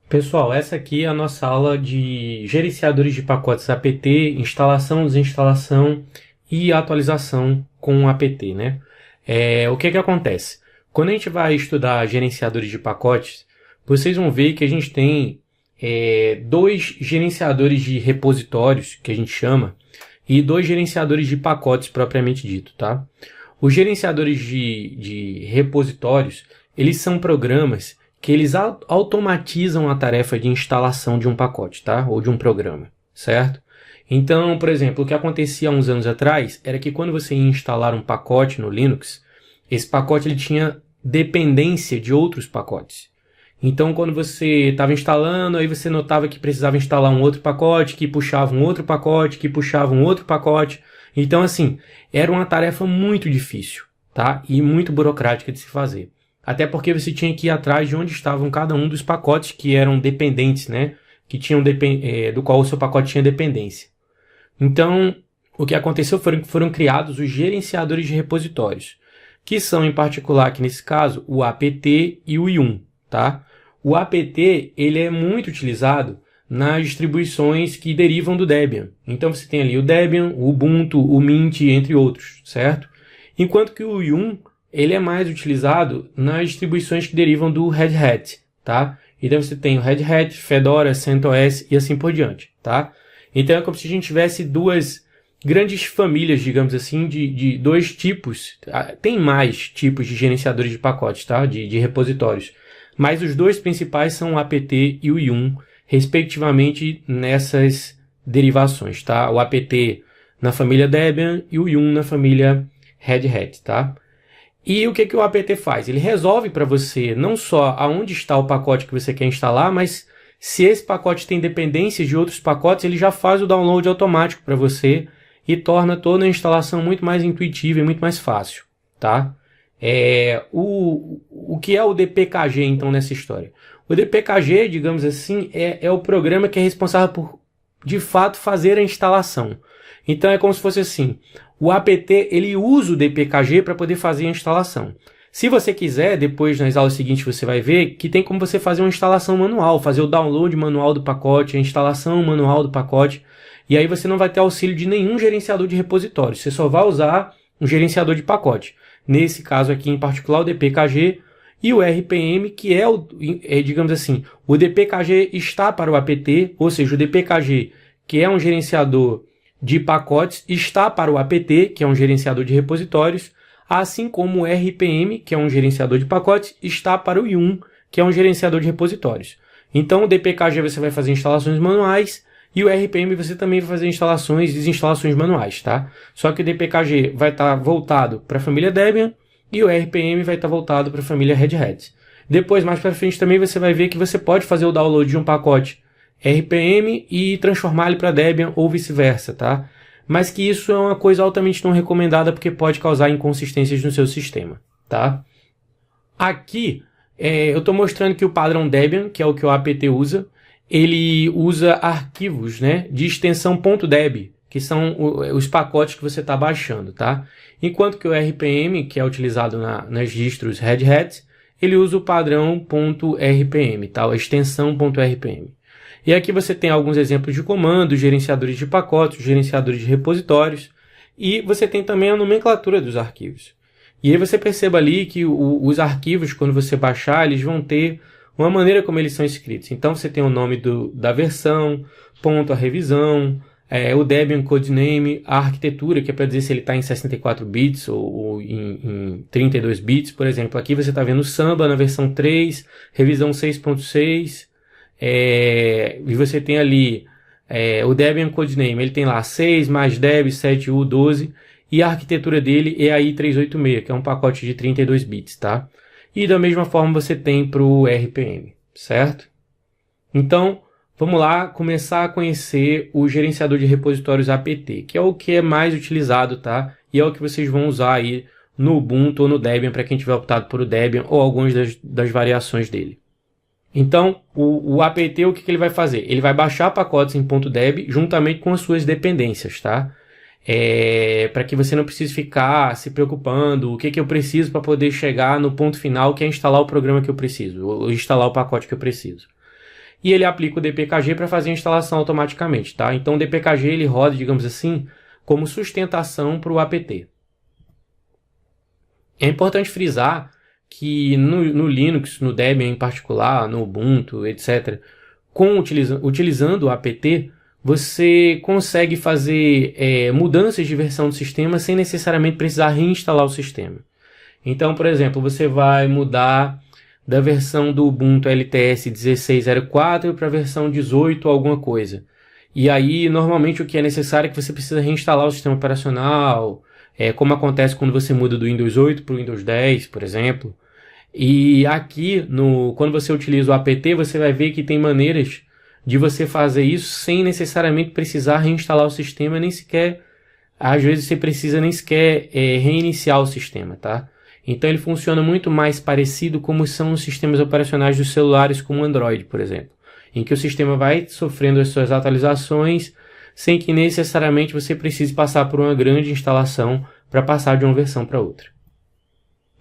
Pessoal, essa aqui é a nossa aula de gerenciadores de pacotes apt, instalação, desinstalação e atualização com o apt, né? O que acontece? Quando a gente vai estudar gerenciadores de pacotes, vocês vão ver que a gente tem dois gerenciadores de repositórios, que a gente chama, e dois gerenciadores de pacotes propriamente dito, tá? Os gerenciadores de repositórios, eles são programas que eles automatizam a tarefa de instalação de um pacote, tá? Ou de um programa, certo? Então, por exemplo, o que acontecia há uns anos atrás era que quando você ia instalar um pacote no Linux, esse pacote ele tinha dependência de outros pacotes. Então, quando você estava instalando, aí você notava que precisava instalar um outro pacote, que puxava um outro pacote, que puxava um outro pacote. Então, assim, era uma tarefa muito difícil, tá? E muito burocrática de se fazer. Até porque você tinha que ir atrás de onde estavam cada um dos pacotes que eram dependentes, né? Que tinham do qual o seu pacote tinha dependência. Então, o que aconteceu foram criados os gerenciadores de repositórios, que são, em particular, aqui nesse caso, o apt e o yum, tá? O apt, ele é muito utilizado nas distribuições que derivam do Debian. Então, você tem ali o Debian, o Ubuntu, o Mint, entre outros, certo? Enquanto que o yum ele é mais utilizado nas distribuições que derivam do Red Hat, tá? Então você tem o Red Hat, Fedora, CentOS e assim por diante, tá? Então é como se a gente tivesse duas grandes famílias, digamos assim, de dois tipos. Tem mais tipos de gerenciadores de pacotes, tá? De repositórios. Mas os dois principais são o apt e o yum, respectivamente nessas derivações, tá? O apt na família Debian e o yum na família Red Hat, tá? E o que o apt faz? Ele resolve para você não só aonde está o pacote que você quer instalar, mas se esse pacote tem dependências de outros pacotes, ele já faz o download automático para você e torna toda a instalação muito mais intuitiva e muito mais fácil, tá? O que é o dpkg, então, nessa história? O dpkg, digamos assim, é o programa que é responsável por, de fato, fazer a instalação. Então, é como se fosse assim, o apt ele usa o dpkg para poder fazer a instalação. Se você quiser, depois nas aulas seguintes você vai ver que tem como você fazer uma instalação manual, fazer o download manual do pacote, a instalação manual do pacote, e aí você não vai ter auxílio de nenhum gerenciador de repositório, você só vai usar um gerenciador de pacote. Nesse caso aqui em particular o dpkg e o RPM, que digamos assim, o dpkg está para o apt, ou seja, o dpkg, que é um gerenciador de pacotes, está para o apt, que é um gerenciador de repositórios, assim como o RPM, que é um gerenciador de pacotes, está para o yum, que é um gerenciador de repositórios. Então, o dpkg você vai fazer instalações manuais e o RPM você também vai fazer instalações e desinstalações manuais, tá? Só que o dpkg vai estar voltado para a família Debian e o RPM vai estar voltado para a família Red Hat. Depois, mais para frente, também você vai ver que você pode fazer o download de um pacote RPM e transformar ele para Debian ou vice-versa, tá? Mas que isso é uma coisa altamente não recomendada porque pode causar inconsistências no seu sistema, tá? Aqui, eu estou mostrando que o padrão Debian, que é o que o apt usa, ele usa arquivos, né, de extensão .deb, que são os pacotes que você está baixando, tá? Enquanto que o RPM, que é utilizado nas distros Red Hat, ele usa o padrão .rpm, tá? A extensão .rpm. E aqui você tem alguns exemplos de comandos, gerenciadores de pacotes, gerenciadores de repositórios, e você tem também a nomenclatura dos arquivos. E aí você perceba ali que os arquivos, quando você baixar, eles vão ter uma maneira como eles são escritos. Então você tem o nome da versão, ponto a revisão, o Debian Codename, a arquitetura, que é para dizer se ele está em 64 bits ou em 32 bits, por exemplo. Aqui você está vendo o Samba na versão 3, revisão 6.6, e você tem ali o Debian Codename, ele tem lá 6 mais Deb 7U12 e a arquitetura dele é a i386, que é um pacote de 32 bits, tá? E da mesma forma você tem para o RPM, certo? Então, vamos lá começar a conhecer o gerenciador de repositórios apt, que é o que é mais utilizado, tá? E é o que vocês vão usar aí no Ubuntu ou no Debian, para quem tiver optado por o Debian ou algumas das variações dele. Então, o apt, o que ele vai fazer? Ele vai baixar pacotes em .deb juntamente com as suas dependências, tá? Para que você não precise ficar se preocupando o que eu preciso para poder chegar no ponto final, que é instalar o programa que eu preciso, ou instalar o pacote que eu preciso. e ele aplica o dpkg para fazer a instalação automaticamente, tá? Então o dpkg ele roda, digamos assim, como sustentação para o apt. É importante frisar que no Linux, no Debian em particular, no Ubuntu, etc., utilizando o apt, você consegue fazer mudanças de versão do sistema sem necessariamente precisar reinstalar o sistema. Então, por exemplo, você vai mudar da versão do Ubuntu LTS 16.04 para a versão 18 alguma coisa. E aí, normalmente, o que é necessário é que você precisa reinstalar o sistema operacional, como acontece quando você muda do Windows 8 para o Windows 10, por exemplo. E aqui, quando você utiliza o apt, você vai ver que tem maneiras de você fazer isso sem necessariamente precisar reinstalar o sistema, nem sequer, às vezes você precisa nem sequer reiniciar o sistema, tá? Então ele funciona muito mais parecido como são os sistemas operacionais dos celulares como o Android, por exemplo, em que o sistema vai sofrendo as suas atualizações sem que necessariamente você precise passar por uma grande instalação para passar de uma versão para outra.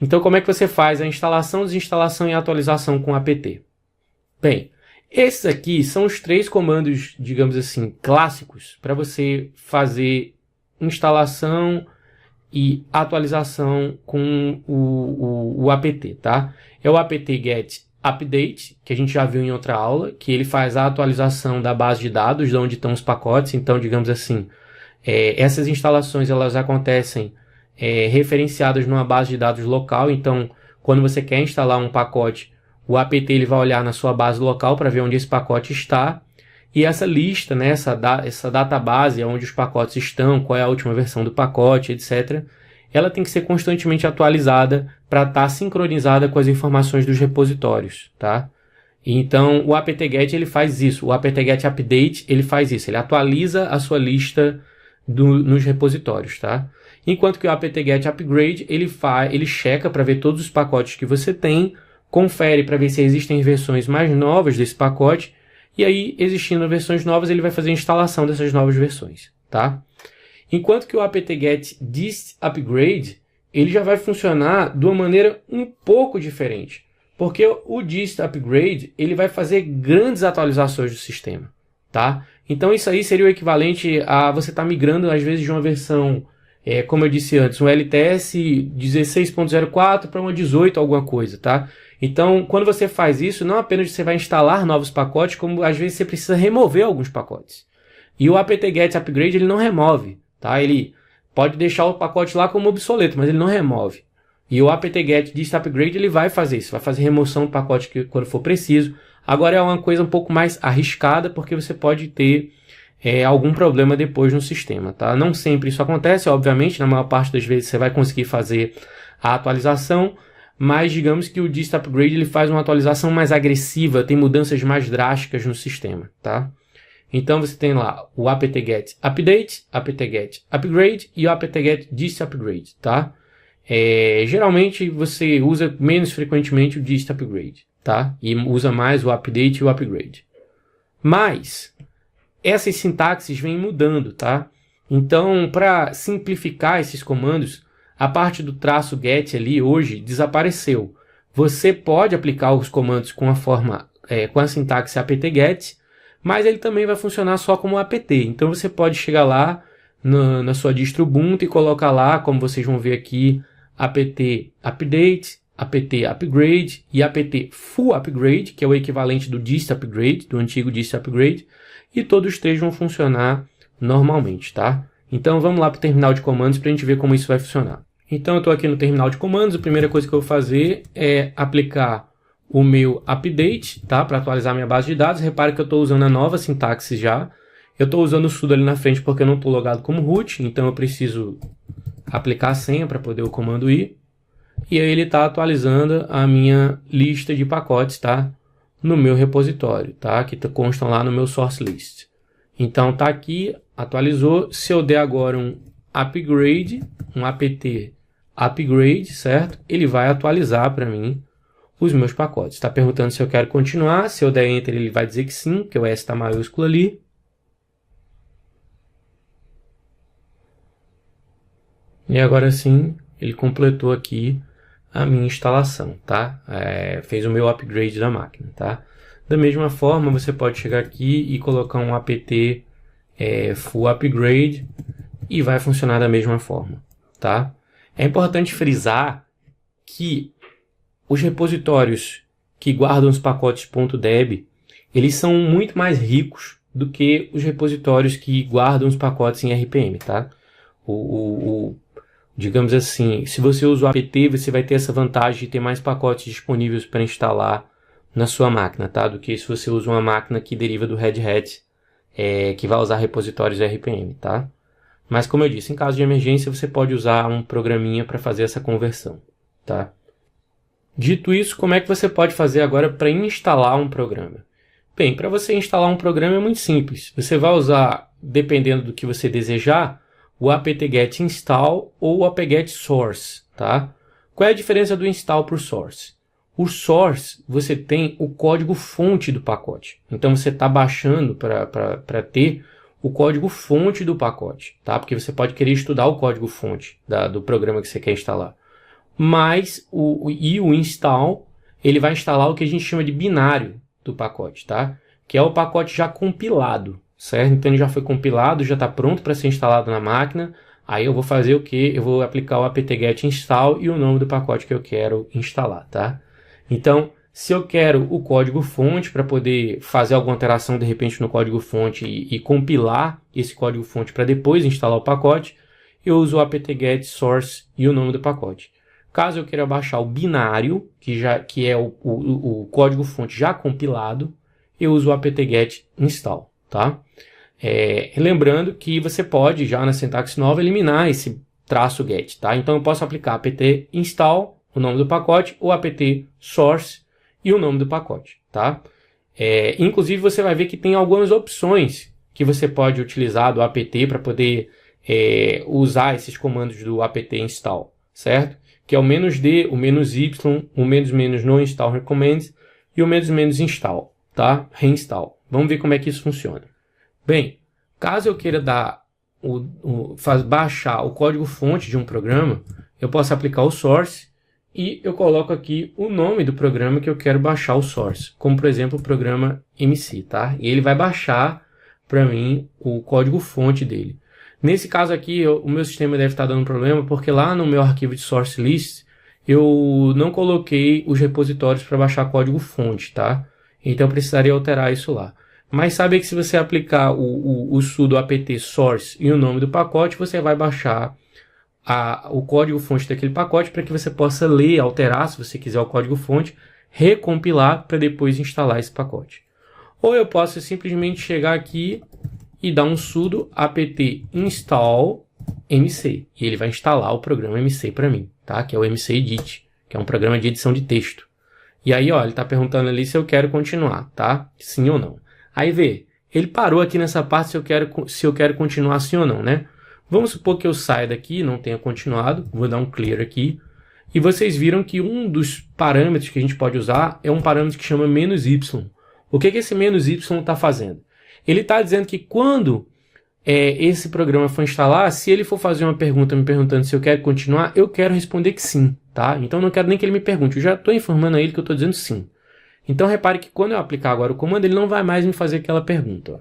Então como é que você faz a instalação, desinstalação e atualização com o apt? Bem, esses aqui são os 3 comandos, digamos assim, clássicos para você fazer instalação e atualização com o apt, tá? É o apt-get update, que a gente já viu em outra aula, que ele faz a atualização da base de dados, de onde estão os pacotes. Então, digamos assim, essas instalações elas acontecem referenciadas numa base de dados local. Então, quando você quer instalar um pacote, o apt ele vai olhar na sua base local para ver onde esse pacote está. E essa lista, né, essa database onde os pacotes estão, qual é a última versão do pacote, etc., ela tem que ser constantemente atualizada para estar sincronizada com as informações dos repositórios, tá? Então, o apt-get ele faz isso. O apt-get update ele faz isso. Ele atualiza a sua lista nos repositórios, tá? Enquanto que o apt-get upgrade ele checa para ver todos os pacotes que você tem, confere para ver se existem versões mais novas desse pacote. E aí, existindo versões novas, ele vai fazer a instalação dessas novas versões, tá? Enquanto que o apt-get dist upgrade, ele já vai funcionar de uma maneira um pouco diferente. Porque o dist upgrade, ele vai fazer grandes atualizações do sistema, tá? Então, isso aí seria o equivalente a você estar migrando, às vezes, de uma versão, como eu disse antes, um LTS 16.04 para uma 18 alguma coisa, tá? Então, quando você faz isso, não apenas você vai instalar novos pacotes, como às vezes você precisa remover alguns pacotes. E o apt-get upgrade ele não remove, tá? Ele pode deixar o pacote lá como obsoleto, mas ele não remove. E o apt-get dist upgrade ele vai fazer isso, vai fazer remoção do pacote quando for preciso. Agora é uma coisa um pouco mais arriscada, porque você pode ter algum problema depois no sistema, tá? Não sempre isso acontece, obviamente, na maior parte das vezes você vai conseguir fazer a atualização, mas digamos que o dist upgrade ele faz uma atualização mais agressiva, tem mudanças mais drásticas no sistema, tá? Então você tem lá o apt-get update, apt-get upgrade e o apt-get dist upgrade, tá? Geralmente você usa menos frequentemente o dist upgrade, tá? E usa mais o update e o upgrade. Mas essas sintaxes vêm mudando, tá? Então, para simplificar esses comandos, a parte do traço get ali hoje desapareceu. Você pode aplicar os comandos com a sintaxe apt-get, mas ele também vai funcionar só como apt. Então você pode chegar lá na sua distro Ubuntu e colocar lá, como vocês vão ver aqui, apt update, apt upgrade e apt full upgrade, que é o equivalente do dist upgrade, do antigo dist upgrade, e todos os 3 vão funcionar normalmente, tá? Então vamos lá para o terminal de comandos para a gente ver como isso vai funcionar. Então eu estou aqui no terminal de comandos, a primeira coisa que eu vou fazer é aplicar o meu update, tá? Para atualizar minha base de dados. Repare que eu estou usando a nova sintaxe já. Eu estou usando o sudo ali na frente porque eu não estou logado como root, então eu preciso aplicar a senha para poder o comando ir. E aí ele está atualizando a minha lista de pacotes, tá? No meu repositório, tá? Que constam lá no meu source list. Então tá aqui, atualizou. Se eu der agora um upgrade, um apt upgrade, certo? Ele vai atualizar para mim os meus pacotes. Está perguntando se eu quero continuar. Se eu der enter, ele vai dizer que sim, que o S está maiúsculo ali. E agora sim, ele completou aqui a minha instalação, tá? Fez o meu upgrade da máquina, tá? Da mesma forma, você pode chegar aqui e colocar um apt full upgrade e vai funcionar da mesma forma, tá? É importante frisar que os repositórios que guardam os pacotes .deb, eles são muito mais ricos do que os repositórios que guardam os pacotes em RPM, tá? Digamos assim, se você usa o apt, você vai ter essa vantagem de ter mais pacotes disponíveis para instalar na sua máquina, tá? Do que se você usa uma máquina que deriva do Red Hat, que vai usar repositórios RPM, tá? Mas como eu disse, em caso de emergência, você pode usar um programinha para fazer essa conversão, tá? Dito isso, como é que você pode fazer agora para instalar um programa? Bem, para você instalar um programa é muito simples. Você vai usar, dependendo do que você desejar, o apt-get install ou o apt-get source, tá? Qual é a diferença do install para o source? O source, você tem o código-fonte do pacote. Então, você está baixando para ter o código-fonte do pacote, tá? Porque você pode querer estudar o código-fonte do programa que você quer instalar. Mas o install, ele vai instalar o que a gente chama de binário do pacote, tá? Que é o pacote já compilado, certo? Então ele já foi compilado, já está pronto para ser instalado na máquina. Aí eu vou fazer o que? Eu vou aplicar o apt-get install e o nome do pacote que eu quero instalar, tá? Então, se eu quero o código-fonte para poder fazer alguma alteração de repente no código-fonte e compilar esse código-fonte para depois instalar o pacote, eu uso o apt-get source e o nome do pacote. Caso eu queira baixar o binário, que é o código-fonte já compilado, eu uso o apt-get install, tá? Lembrando que você pode, já na sintaxe nova, eliminar esse traço get, tá? Então eu posso aplicar apt install, o nome do pacote, ou apt source e o nome do pacote, tá? Inclusive você vai ver que tem algumas opções que você pode utilizar do apt para poder usar esses comandos do apt install, certo? Que é o "-d", o "-y", o "-" no install recommends e o "-" install, tá? Reinstall. Vamos ver como é que isso funciona. Bem, caso eu queira baixar o código-fonte de um programa, eu posso aplicar o source e eu coloco aqui o nome do programa que eu quero baixar o source, como por exemplo o programa MC, tá? E ele vai baixar para mim o código-fonte dele. Nesse caso aqui, o meu sistema deve estar dando problema, porque lá no meu arquivo de source list, eu não coloquei os repositórios para baixar código-fonte, tá? Então eu precisaria alterar isso lá. Mas sabe que se você aplicar o sudo apt source e o nome do pacote, você vai baixar o código-fonte daquele pacote para que você possa ler, alterar, se você quiser, o código-fonte, recompilar para depois instalar esse pacote. Ou eu posso simplesmente chegar aqui e dar um sudo apt install MC. E ele vai instalar o programa MC para mim, tá? Que é o MC Edit, que é um programa de edição de texto. E aí, ó, ele está perguntando ali se eu quero continuar, tá? Sim ou não. Aí vê, ele parou aqui nessa parte se eu quero continuar sim ou não, né? Vamos supor que eu saia daqui e não tenha continuado. Vou dar um clear aqui. E vocês viram que um dos parâmetros que a gente pode usar é um parâmetro que chama "-y". O que esse "-y" está fazendo? Ele está dizendo que quando esse programa for instalar, se ele for fazer uma pergunta me perguntando se eu quero continuar, eu quero responder que sim, tá? Então não quero nem que ele me pergunte, eu já estou informando a ele que eu estou dizendo sim. Então repare que quando eu aplicar agora o comando, ele não vai mais me fazer aquela pergunta, ó.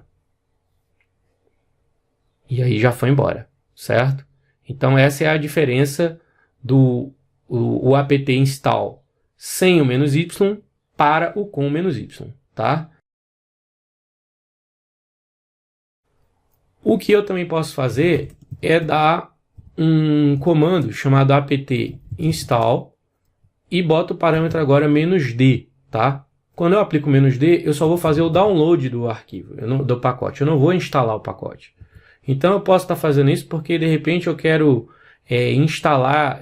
E aí já foi embora, certo? Então essa é a diferença do o apt install sem o "-y" para o com o "-y", tá? O que eu também posso fazer é dar um comando chamado apt install e boto o parâmetro agora "-d", tá? Quando eu aplico "-d", eu só vou fazer o download do arquivo, do pacote. Eu não vou instalar o pacote. Então eu posso estar fazendo isso porque de repente eu quero instalar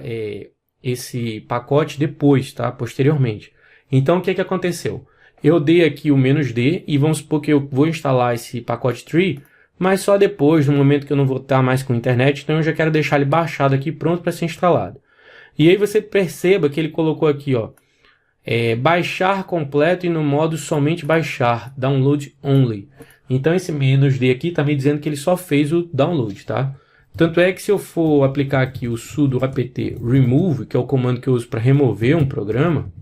esse pacote depois, tá? Posteriormente. Então o que aconteceu? Eu dei aqui o "-d" e vamos supor que eu vou instalar esse pacote tree, mas só depois, no momento que eu não vou estar mais com internet, então eu já quero deixar ele baixado aqui, pronto para ser instalado. E aí você perceba que ele colocou aqui, ó, baixar completo e no modo somente baixar, download only. Então esse "-d" aqui está me dizendo que ele só fez o download, tá? Tanto é que se eu for aplicar aqui o sudo apt remove, que é o comando que eu uso para remover um programa,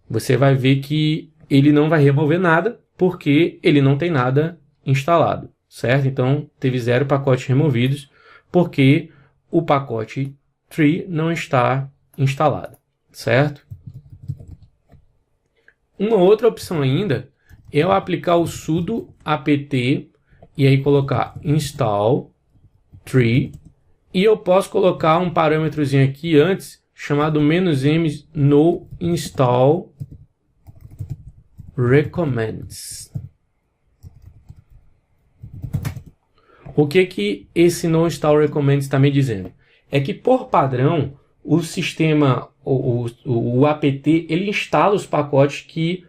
você vai ver que ele não vai remover nada, porque ele não tem nada instalado, certo? Então, teve 0 pacotes removidos, porque o pacote tree não está instalado, certo? Uma outra opção ainda é eu aplicar o sudo apt e aí colocar install tree, e eu posso colocar um parâmetrozinho aqui antes chamado -m no install recommends. O que esse no install recommends está me dizendo? É que por padrão o sistema, o apt, ele instala os pacotes que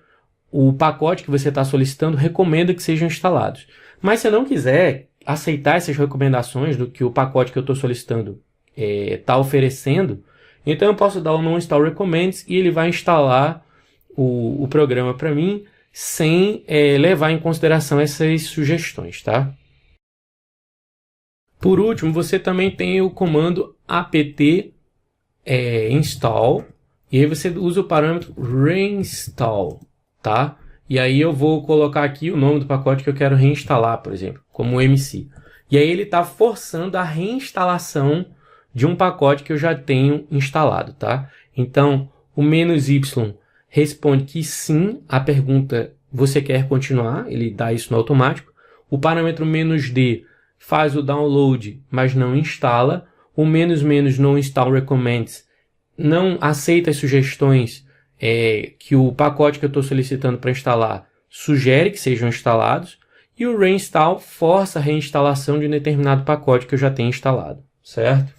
o pacote que você está solicitando recomenda que sejam instalados. Mas se eu não quiser aceitar essas recomendações do que o pacote que eu estou solicitando está oferecendo, então eu posso dar o no install recommends e ele vai instalar o programa para mim sem levar em consideração essas sugestões, tá? Por último, você também tem o comando apt install, e aí você usa o parâmetro reinstall, tá? E aí eu vou colocar aqui o nome do pacote que eu quero reinstalar, por exemplo, como MC. E aí ele está forçando a reinstalação de um pacote que eu já tenho instalado, tá? Então, o "-y" responde que sim à pergunta "você quer continuar?", ele dá isso no automático. O parâmetro "-d" faz o download, mas não instala. O "-" no install recommends não aceita as sugestões que o pacote que eu estou solicitando para instalar sugere que sejam instalados. E o reinstall força a reinstalação de um determinado pacote que eu já tenho instalado, certo?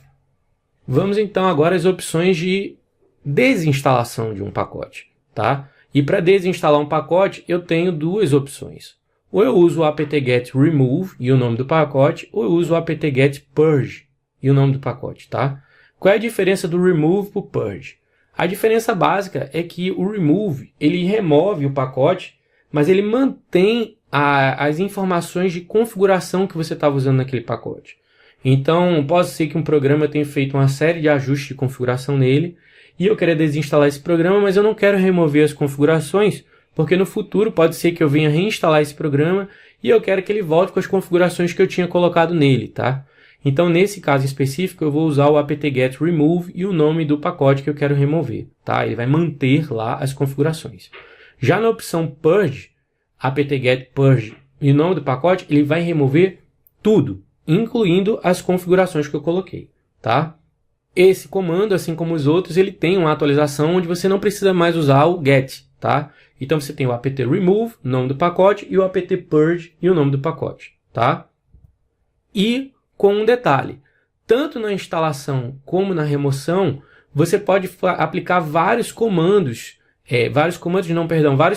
Vamos então agora às opções de desinstalação de um pacote, tá? E para desinstalar um pacote eu tenho duas opções. Ou eu uso o apt-get remove e o nome do pacote, ou eu uso o apt-get purge e o nome do pacote, tá? Qual é a diferença do remove para o purge? A diferença básica é que o remove, ele remove o pacote, mas ele mantém as informações de configuração que você estava usando naquele pacote. Então, pode ser que um programa tenha feito uma série de ajustes de configuração nele, e eu quero desinstalar esse programa, mas eu não quero remover as configurações, porque no futuro pode ser que eu venha reinstalar esse programa e eu quero que ele volte com as configurações que eu tinha colocado nele, tá? Então, nesse caso específico, eu vou usar o apt-get remove e o nome do pacote que eu quero remover, tá? Ele vai manter lá as configurações. Já na opção purge, apt-get purge e o nome do pacote, ele vai remover tudo, incluindo as configurações que eu coloquei, tá? Esse comando, assim como os outros, ele tem uma atualização onde você não precisa mais usar o get, tá? Então você tem o apt remove, nome do pacote, e o apt purge e o nome do pacote, tá? E com um detalhe, tanto na instalação como na remoção, você pode aplicar vários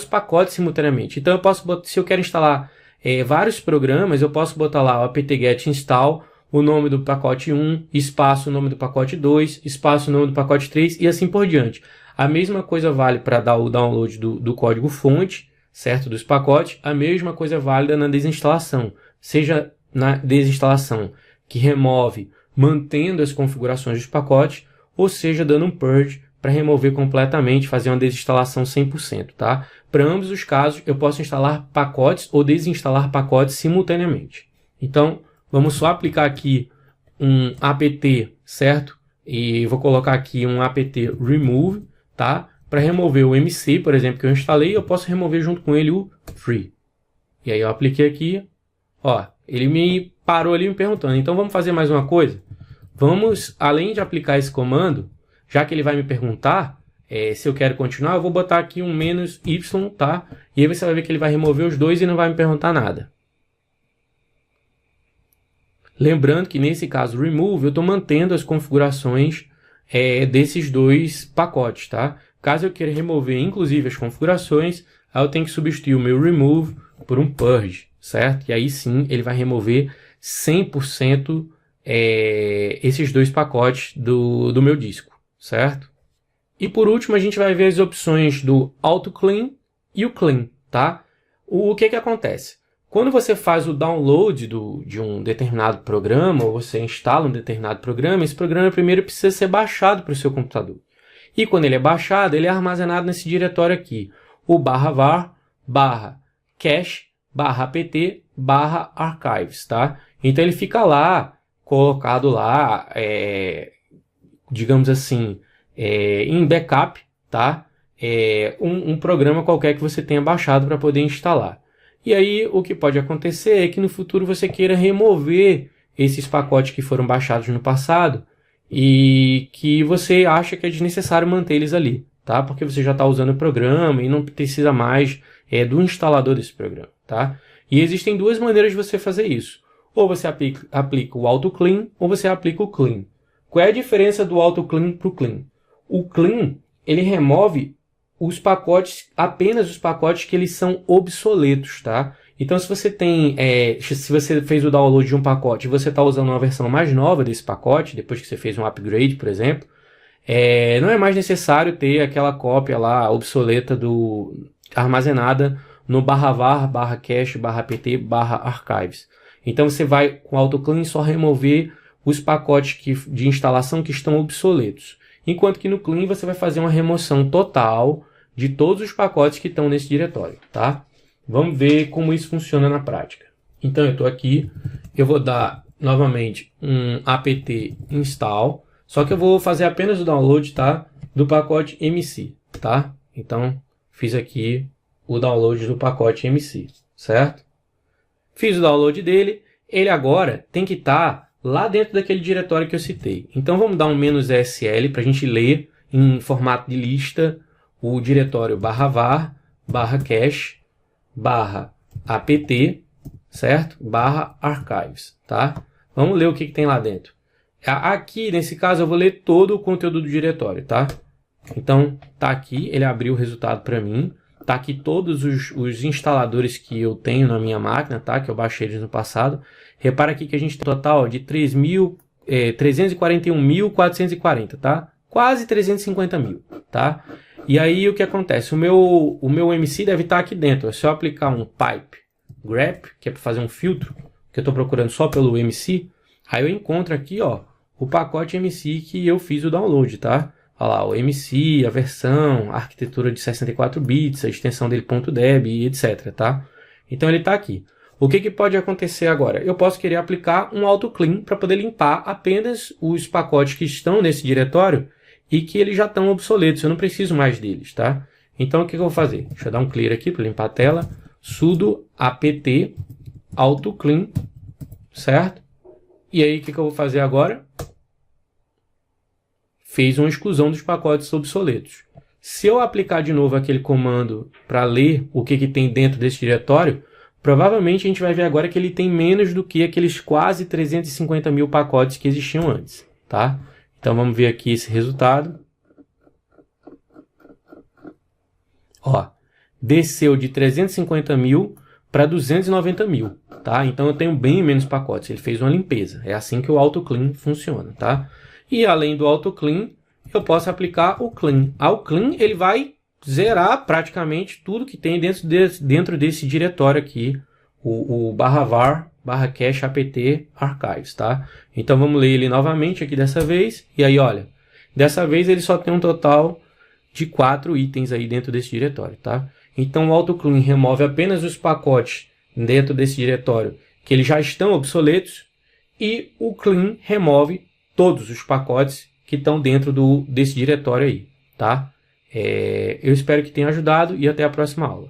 pacotes simultaneamente. Então eu posso botar, se eu quero instalar vários programas, eu posso botar lá o apt-get install, o nome do pacote 1, espaço o nome do pacote 2, espaço o nome do pacote 3 e assim por diante. A mesma coisa vale para dar o download do código fonte, certo, dos pacotes. A mesma coisa é válida na desinstalação, seja na desinstalação que remove mantendo as configurações dos pacotes, ou seja, dando um purge para remover completamente, fazer uma desinstalação 100%, tá? Para ambos os casos, eu posso instalar pacotes ou desinstalar pacotes simultaneamente. Então, vamos só aplicar aqui um apt, certo? E vou colocar aqui um apt remove, tá? Para remover o MC, por exemplo, que eu instalei, eu posso remover junto com ele o free. E aí eu apliquei aqui, ó, ele me parou ali me perguntando, então vamos fazer mais uma coisa? Vamos, além de aplicar esse comando, já que ele vai me perguntar se eu quero continuar, eu vou botar aqui um "-y", tá? E aí você vai ver que ele vai remover os dois e não vai me perguntar nada. Lembrando que nesse caso remove, eu estou mantendo as configurações desses dois pacotes, tá? Caso eu queira remover inclusive as configurações, aí eu tenho que substituir o meu remove por um purge, certo? E aí sim ele vai remover 100% esses dois pacotes do meu disco, certo? E por último a gente vai ver as opções do auto clean e o clean, tá? O que acontece? Quando você faz o download de um determinado programa, ou você instala um determinado programa, esse programa primeiro precisa ser baixado para o seu computador. E quando ele é baixado, ele é armazenado nesse diretório aqui, o /var barra cache barra apt barra archives, tá? Então ele fica lá, colocado lá, digamos assim, em backup, tá? Um programa qualquer que você tenha baixado para poder instalar. E aí o que pode acontecer é que no futuro você queira remover esses pacotes que foram baixados no passado e que você acha que é desnecessário manter eles ali, tá? Porque você já está usando o programa e não precisa mais do instalador desse programa, tá? E existem duas maneiras de você fazer isso. Ou você aplica o AutoClean ou você aplica o Clean. Qual é a diferença do AutoClean para o Clean? O Clean, ele remove os pacotes, apenas os pacotes que eles são obsoletos, tá? Então, se você se você fez o download de um pacote e você está usando uma versão mais nova desse pacote, depois que você fez um upgrade, por exemplo, não é mais necessário ter aquela cópia lá obsoleta armazenada no /var, /cache, /apt, /archives. Então, você vai com o AutoClean só remover os pacotes de instalação que estão obsoletos. Enquanto que no Clean você vai fazer uma remoção total de todos os pacotes que estão nesse diretório, tá? Vamos ver como isso funciona na prática. Então eu estou aqui, eu vou dar novamente um apt install, só que eu vou fazer apenas o download, tá? Do pacote MC, tá? Então fiz aqui o download do pacote MC, certo? Fiz o download dele, ele agora tem que estar lá dentro daquele diretório que eu citei. Então vamos dar um "-sl" para a gente ler em formato de lista o diretório /var, /cache, /apt, certo? /archives, tá? Vamos ler o que tem lá dentro. Aqui, nesse caso, eu vou ler todo o conteúdo do diretório, tá? Então, tá aqui, ele abriu o resultado para mim. Tá aqui todos os instaladores que eu tenho na minha máquina, tá? Que eu baixei eles no passado. Repara aqui que a gente tem um total de 341.440, tá? Quase 350 mil, tá? E aí o que acontece? O meu MC deve estar aqui dentro. É só aplicar um pipe grep, que é para fazer um filtro, que eu estou procurando só pelo MC. Aí eu encontro aqui, ó, o pacote MC que eu fiz o download, tá? Olha lá, o MC, a versão, a arquitetura de 64 bits, a extensão dele .deb e etc, tá? Então ele está aqui. O que pode acontecer agora? Eu posso querer aplicar um AutoClean para poder limpar apenas os pacotes que estão nesse diretório e que eles já estão obsoletos, eu não preciso mais deles, tá? Então o que eu vou fazer? Deixa eu dar um clear aqui para limpar a tela. Sudo apt AutoClean, certo? E aí o que eu vou fazer agora? Fez uma exclusão dos pacotes obsoletos. Se eu aplicar de novo aquele comando para ler o que tem dentro desse diretório, provavelmente a gente vai ver agora que ele tem menos do que aqueles quase 350 mil pacotes que existiam antes, tá? Então vamos ver aqui esse resultado. Ó, desceu de 350 mil para 290 mil, tá? Então eu tenho bem menos pacotes, ele fez uma limpeza. É assim que o AutoClean funciona, tá? E além do AutoClean, eu posso aplicar o Clean. O Clean ele vai zerar praticamente tudo que tem dentro desse diretório aqui, o /var, /cache, apt, archives, tá? Então vamos ler ele novamente aqui dessa vez. E aí, olha, dessa vez ele só tem um total de 4 itens aí dentro desse diretório, tá? Então o AutoClean remove apenas os pacotes dentro desse diretório que eles já estão obsoletos e o Clean remove todos os pacotes que estão dentro desse diretório aí, tá? Eu espero que tenha ajudado e até a próxima aula.